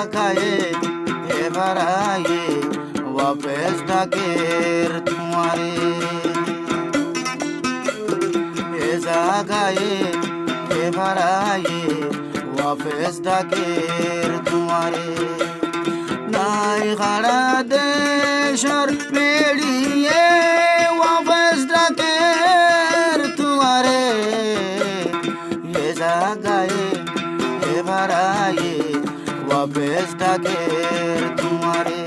জাগায়ে এবার আয়ে वापस ডাকের তোমারে এ জাগায়ে এবার আয়ে वापस ডাকের তোমারে নাই খাড়া দেশর মেড়িয়ে वापस ডাকের তোমারে এ জাগায়ে এবার আয়ে वापस ডাকের তোমারে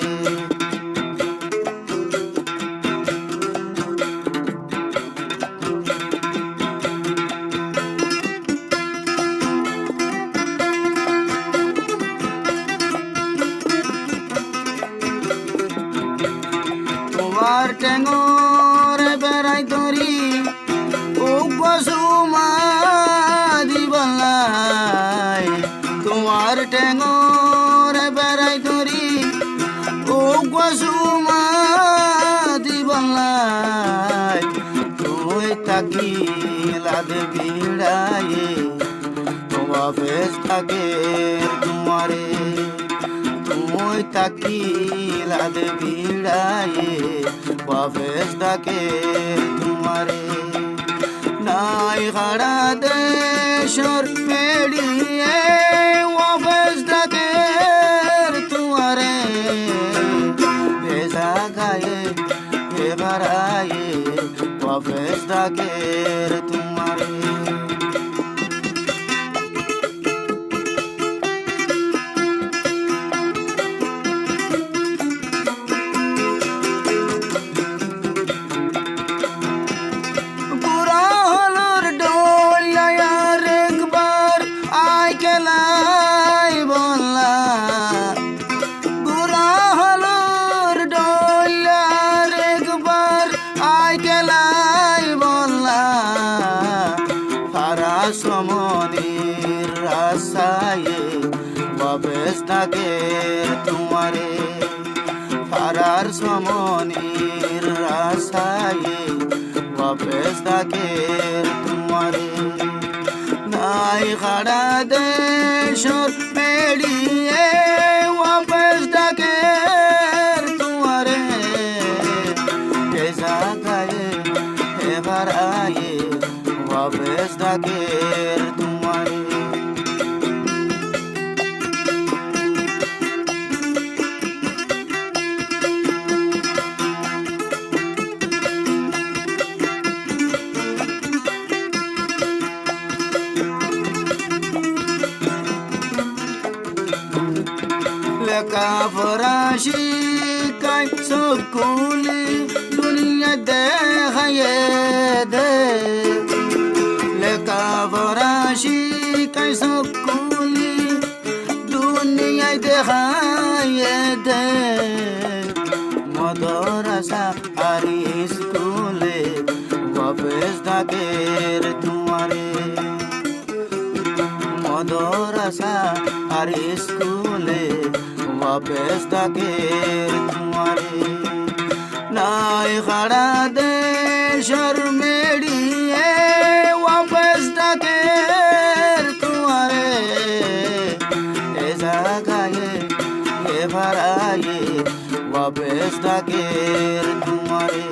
তোমার টেঙর বেড়াই ধরি উপসুমা দিবলাই তোমার টেঙর বেড়াই ধরি উপসুমা দিবলাই তুই তাকি লাদে বিড়ায়ে তোমার বেশ থাকে তোমারে তুই তাকি লাদে বিড়ায়ে वापस ডাকের তোমারে নাই খাড়া দেশর মেড়িয়ে वापस ডাকের তোমারে এ জাগায়ে এবার আয়ে वापस ডাকের তোমারে সমনির রাসায়ে वापस ডাকের তোমারে ফারার সমনির রাসায়ে वापस ডাকের তোমারে নাই খাড়া দেশর মেড়িয়ে वापस ডাকের তোমারে এ জাগায়ে এবার আয়ে वापस ডাকের তোমারে লেখাপড়া শিখাই স্কুলে দুনিয়া দেখায়ে দে লেখাপড়া শিখাই স্কুলে দুনিয়ায় দেখায়ে দে মদরসা আর স্কুলে वापस ডাকের তোমারে মদরসা আর স্কুলে वापस ডাকের তোমারে নাই খাড়া দেশর মেড়িয়ে वापस ডাকের তোমারে এ জাগায়ে এবার আয়ে वापस ডাকের তোমারে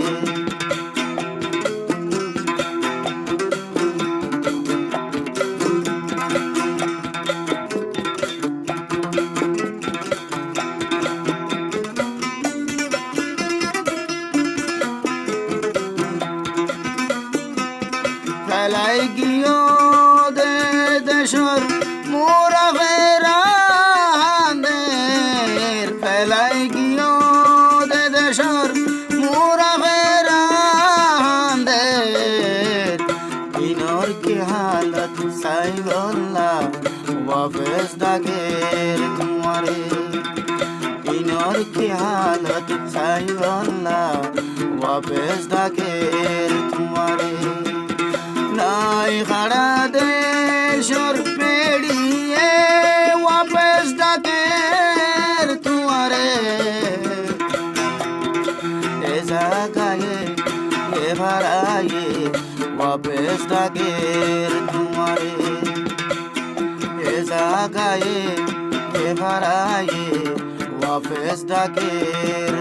ফেলাই গিয়ে দে দেশর মোরা ফেরাদের ফেলাই গিয়ে দে দেশর মোরা ফেরাদের ইনর কি হালত সাইবল্লা वापस ডাকের তোমারে ইনর কি হালত সাইবল্লা वापस ডাকের তোমারে নাই খাড়া দেশর মেড়িয়ে वापस ডাকের তোমারে এ জাগায়ে এবার আয়ে वापस ডাকের তোমারে এ জাগায়ে ये भराए वापस डाकेर